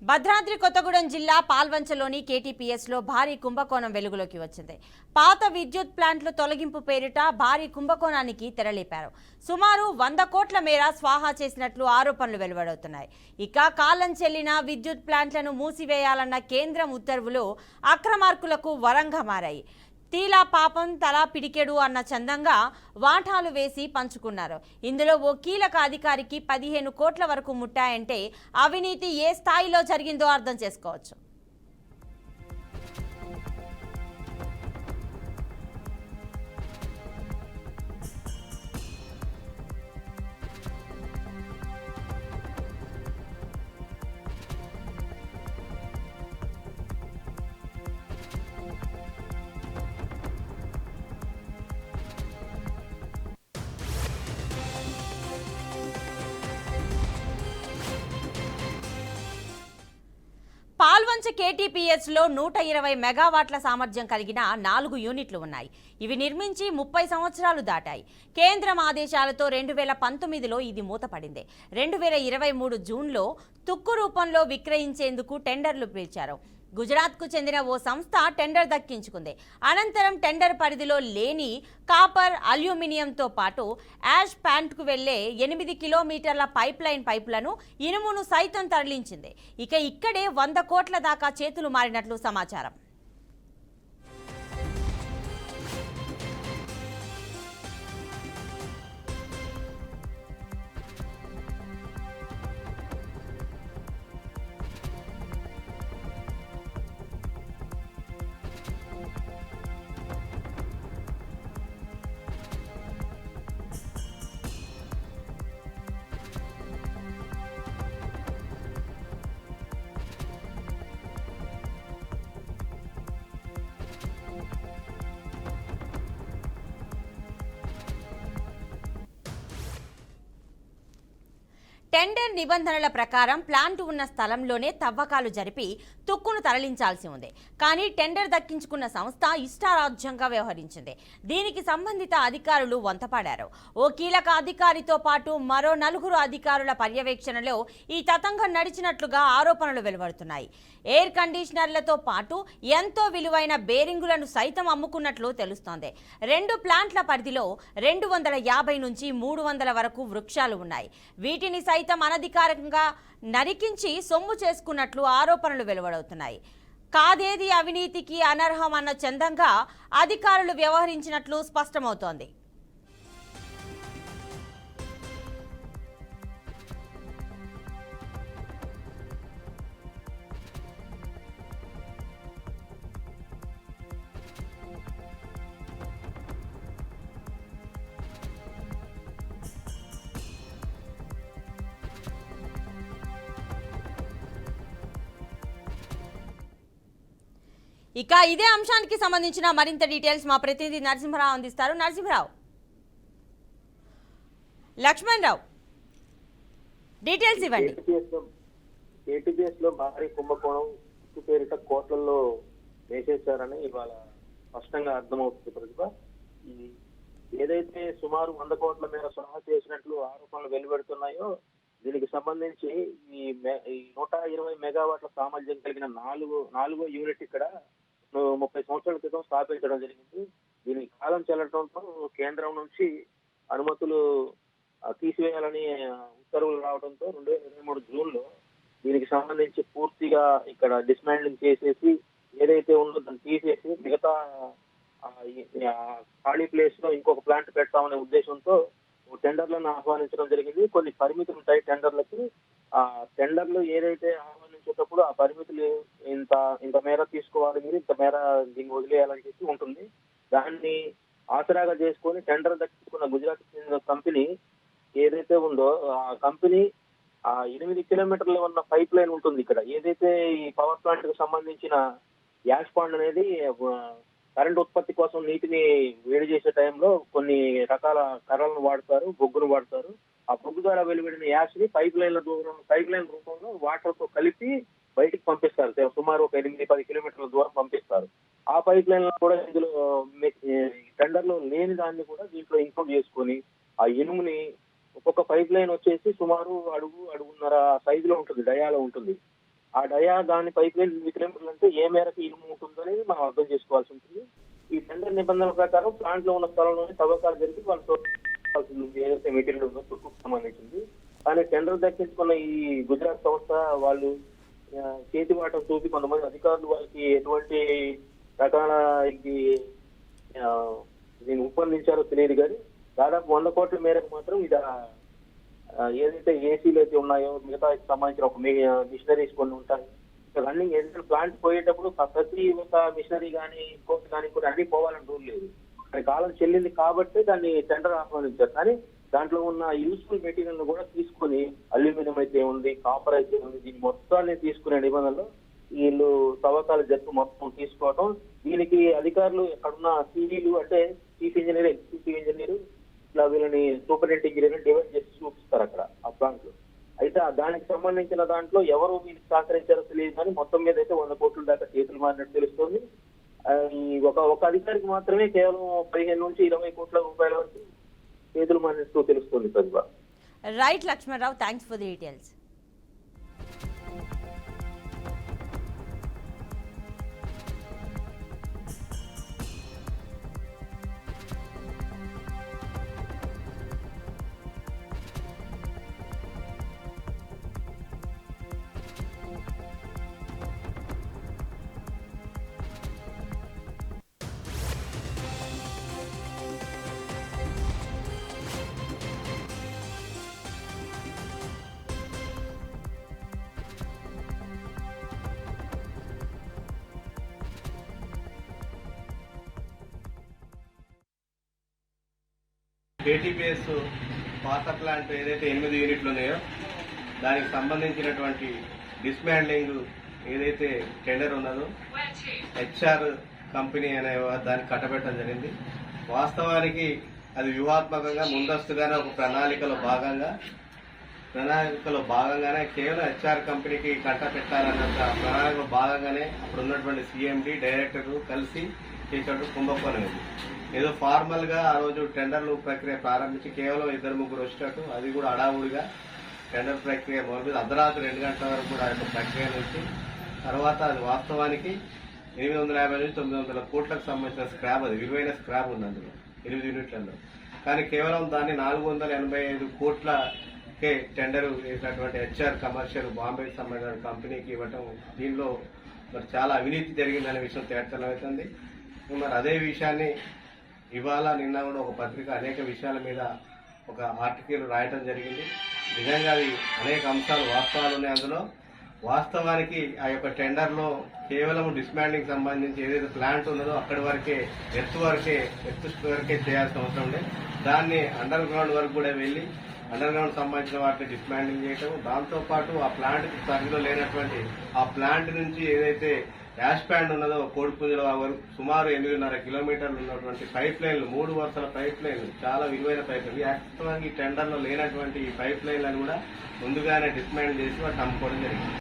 భద్రాద్రి కొత్తగూడెం జిల్లా పాల్వంచలోని కేటీపీఎస్లో భారీ కుంభకోణం వెలుగులోకి వచ్చింది. పాత విద్యుత్ ప్లాంట్లు తొలగింపు పేరిట భారీ కుంభకోణానికి తెరలేపారు. సుమారు 100 కోట్ల మేర స్వాహా చేసినట్లు ఆరోపణలు వెలువడుతున్నాయి. ఇక కాలం చెల్లిన విద్యుత్ ప్లాంట్లను మూసివేయాలన్న కేంద్రం ఉత్తర్వులు అక్రమార్కులకు వరంగా మారాయి. తీలా పాపం తలా పిడికెడు అన్న చందంగా వాటాలు వేసి పంచుకున్నారు. ఇందులో ఓ కీలక అధికారికి 15 కోట్ల వరకు ముట్టాయంటే అవినీతి ఏ స్థాయిలో జరిగిందో అర్థం చేసుకోవచ్చు. పాల్వంచ కేటీపీఎస్లో 120 మెగావాట్ల సామర్థ్యం కలిగిన 4 యూనిట్లు ఉన్నాయి. ఇవి నిర్మించి 30 సంవత్సరాలు దాటాయి. కేంద్రం ఆదేశాలతో 2019లో ఇది మూతపడింది. 2023 జూన్లో తుక్కు రూపంలో విక్రయించేందుకు టెండర్లు పిలిచారు. గుజరాత్కు చెందిన ఓ సంస్థ టెండర్ దక్కించుకుంది. అనంతరం టెండర్ పరిధిలో లేని కాపర్, అల్యూమినియంతో పాటు యాష్ ప్యాంట్కు వెళ్లే 8 కిలోమీటర్ల పైపులను ఇనుమును సైతం తరలించింది. ఇక ఇక్కడే 100 కోట్ల దాకా చేతులు మారినట్లు సమాచారం. టెండర్ నిబంధనల ప్రకారం ప్లాంట్ ఉన్న స్థలంలోనే తవ్వకాలు జరిపి తుక్కును తరలించాల్సి ఉంది. కానీ టెండర్ దక్కించుకున్న సంస్థ ఇష్టారాజ్యంగా వ్యవహరించింది. దీనికి సంబంధిత అధికారులు వంతపాడారు. ఓ కీలక అధికారితో పాటు మరో 4 అధికారుల పర్యవేక్షణలో ఈ తతంగం నడిచినట్లుగా ఆరోపణలు వెలువడుతున్నాయి. ఎయిర్ కండిషనర్లతో పాటు ఎంతో విలువైన బేరింగులను సైతం అమ్ముకున్నట్లు తెలుస్తోంది. 2 ప్లాంట్ల పరిధిలో 250 నుంచి 300 వరకు వృక్షాలు ఉన్నాయి. వీటిని సైతం అనధికారికంగా నరికించి సొమ్ము చేసుకున్నట్లు ఆరోపణలు వెలువడుతున్నాయి. కాదేది అవినీతికి అనర్హం అన్న చందంగా అధికారులు వ్యవహరించినట్లు స్పష్టమవుతోంది. ఇక ఇదే అంశానికి సంబంధించిన మరింత డీటెయిల్స్ మా ప్రతినిధి నరసింహరావు అందిస్తారు. నరసింహరావు, లక్ష్మణ్ రావు, డీటెయిల్స్ ఇవ్వండి. కేటీపీఎస్ లో భారీ కుంభకోణం పేరిట కోట్లలో వేసేశారని ఇవాళ స్పష్టంగా అర్థమవుతుంది. ప్రతిభ ఏదైతే సుమారు 100 కోట్ల మేర సలహా చేసినట్లు ఆరోపణలు వెలువడుతున్నాయో దీనికి సంబంధించి ఈ 120 మెగావాట్ల సామర్థ్యం కలిగిన నాలుగో యూనిట్ ఇక్కడ 30 సంవత్సరాల క్రితం స్థాపించడం జరిగింది. దీనికి కాలం చెల్లడంతో కేంద్రం నుంచి అనుమతులు తీసివేయాలని ఉత్తర్వులు రావడంతో 2023 జూన్లో దీనికి సంబంధించి పూర్తిగా ఇక్కడ డిస్మాండ్లింగ్ చేసేసి ఏదైతే ఉందో దాన్ని తీసేసి మిగతా ఖాళీ ప్లేస్ లో ఇంకొక ప్లాంట్ పెడతామనే ఉద్దేశంతో టెండర్లను ఆహ్వానించడం జరిగింది. కొన్ని పరిమితులు ఉంటాయి టెండర్లకి. ఆ టెండర్లు ఏదైతే ఆహ్వానించేటప్పుడు ఆ పరిమితులు ఇంత మేర తీసుకోవాలి, మీరు ఇంత మేర దీన్ని వదిలేయాలని చెప్పి ఉంటుంది. దాన్ని ఆసరాగా చేసుకొని టెండర్ దక్కించుకున్న గుజరాత్ చెందిన కంపెనీ ఏదైతే ఉందో ఆ కంపెనీ 8 కిలోమీటర్లు ఉన్న పైప్ లైన్ ఉంటుంది ఇక్కడ. ఏదైతే ఈ పవర్ ప్లాంట్ కు సంబంధించిన యాష్ పాండ్ అనేది కరెంట్ ఉత్పత్తి కోసం నీటిని వేడి చేసే టైంలో కొన్ని రకాల కర్రలను వాడతారు, బొగ్గును వాడతారు. ఆ బొగ్గు ద్వారా వెలువడిన యాష్ ని పైప్ లైన్ రూపంలో వాటర్ తో కలిపి బయటికి పంపిస్తారు. సుమారు ఒక 8-10 కిలోమీటర్ల దూరం పంపిస్తారు. ఆ పైప్ లైన్ కూడా ఇందులో టెండర్ లో లేని దాన్ని కూడా దీంట్లో ఇంక్లూడ్ చేసుకొని ఆ ఇనుముని ఒక్కొక్క పైప్ లైన్ వచ్చేసి సుమారు అడుగున్నర సైజులో ఉంటుంది, డయాలో ఉంటుంది. ఆ డయా దాని పైప్ లైన్ 8 కిలోమీటర్లు అంటే ఏ మేరకు ఇనుము ఉంటుందని మనం అర్థం చేసుకోవాల్సి ఉంటుంది. ఈ టెండర్ నిబంధనల ప్రకారం ప్లాంట్ లో ఉన్న స్థలంలోనే తవ్వకాలు జరిపి వాళ్ళు ఏదైతే మెటీరియల్ ఉందో తుక్కుకు సంబంధించింది. కానీ టెండర్ దక్కించుకున్న ఈ గుజరాత్ సంస్థ వాళ్ళు చేతివాటం చూపి కొంతమంది అధికారులు వాళ్ళకి ఎటువంటి రకాల దీన్ని ఒప్పందించారో తెలియదు, కానీ దాదాపు 100 కోట్ల మేరకు మాత్రం ఇది ఏదైతే ఏసీలు అయితే ఉన్నాయో మిగతా సంబంధించిన ఒక మిషనరీస్ కొన్ని ఉంటాయి. రన్నింగ్ ఏదైతే ప్లాంట్ పోయేటప్పుడు ప్రతి ఒక్క మిషనరీ కానీ ఇంకోటి కానీ ఇంకోటి అన్ని పోవాలని రూల్ లేదు. అది కాలం చెల్లింది కాబట్టి దాన్ని టెండర్ ఆహ్వానించారు. కానీ దాంట్లో ఉన్న యూస్ఫుల్ మెటీరియల్ కూడా తీసుకుని అల్యూమినియం అయితే ఉంది, కాపర్ అయితే ఉంది, దీన్ని మొత్తాన్ని తీసుకునే నిబంధనలు వీళ్ళు తవ్వకాలు జరుపు మొత్తం తీసుకోవటం. దీనికి అధికారులు ఎక్కడున్న సిఈలు అంటే చీఫ్ ఇంజనీర్, ఎగ్జిక్యూటివ్ ఇంజనీర్ ఇలా వీళ్ళని సూపరింటెండెంట్ ఇంజనీర్ డివైడ్ చేసి చూపిస్తారు అక్కడ ఆ ప్లాంట్ లో. అయితే దానికి సంబంధించిన దాంట్లో ఎవరు వీళ్ళకి సహకరించారో తెలియదు, కానీ మొత్తం మీద అయితే 100 కోట్ల దాకా చేతులు మారినట్టు తెలుస్తుంది. ఒక అధికారికి మాత్రమే కేవలం 15 నుంచి 20 కోట్ల రూపాయల వరకు చేతులు మారినట్టు తెలుస్తుంది. ప్రతిభ. Right Lakshmanarao, thanks for the details. KTPS పాత ప్లాంట్ ఏదైతే 8 యూనిట్లు ఉన్నాయో దానికి సంబంధించినటువంటి డిస్మాండ్లింగ్ ఏదైతే టెండర్ ఉన్నదో హెచ్ఆర్ కంపెనీ అనే దానికి కట్టబెట్టడం జరిగింది. వాస్తవానికి అది వ్యూహాత్మకంగా ముందస్తుగానే ఒక ప్రణాళికలో భాగంగానే కేవలం హెచ్ఆర్ కంపెనీకి కట్టబెట్టాలన్నంత ప్రణాళికలో భాగంగానే అప్పుడు ఉన్నటువంటి సీఎండీ డైరెక్టర్ కలిసి చేసినట్టు కుంభకోణం ఇది. ఏదో ఫార్మల్ గా ఆ రోజు టెండర్లు ప్రక్రియ ప్రారంభించి కేవలం 2-3 వచ్చినట్టు, అది కూడా అడావుడిగా టెండర్ ప్రక్రియ మొదలు అర్ధరాత్రి 2 గంటల వరకు కూడా ఆ ప్రక్రియ నుంచి తర్వాత అది వాస్తవానికి 850 నుంచి 900 కోట్లకు సంబంధించిన స్క్రాప్, అది విలువైన స్క్రాప్ ఉంది అందులో 8 యూనిట్లలో. కానీ కేవలం దాన్ని 485 కోట్లకే టెండర్ వేసినటువంటి హెచ్ఆర్ కమర్షియల్ బాంబేకి సంబంధించిన కంపెనీకి ఇవ్వటం, దీనిలో మరి చాలా అవినీతి జరిగిందనే విషయం తేటతెల్లమవుతుంది. మరి అదే విషయాన్ని ఇవాళ నిన్న కూడా ఒక పత్రిక అనేక విషయాల మీద ఒక ఆర్టికల్ రాయటం జరిగింది. నిజంగా అది అనేక అంశాలు వాస్తవాలు ఉన్నాయి అందులో. వాస్తవానికి ఆ యొక్క టెండర్లో కేవలం డిస్మాండ్లింగ్ సంబంధించి ఏదైతే ప్లాంట్ ఉన్నదో అక్కడి వరకే ఎత్తు వరకే చేయాల్సిన అవసరం ఉంది. దాన్ని అండర్ గ్రౌండ్ వరకు కూడా వెళ్లి అండర్ గ్రౌండ్ సంబంధించిన వాటిని డిస్మాండ్లింగ్ చేయటం, దాంతోపాటు ఆ ప్లాంట్ పరిధిలో లేనటువంటి ఆ ప్లాంట్ నుంచి ఏదైతే యాష్ ప్యాండ్ ఉన్నదో కోడిపుంజల వరకు సుమారు 8.5 కిలోమీటర్లు ఉన్నటువంటి పైప్ లైన్లు, 3 వరుసల పైప్ లైన్లు, చాలా విలువైన పైప్ లైన్లు, వాస్తవానికి ఈ టెండర్లో లేనటువంటి ఈ పైప్ లైన్లను కూడా ముందుగానే డిస్మాండ్ చేసి వాటిని అమ్ముకోవడం జరిగింది.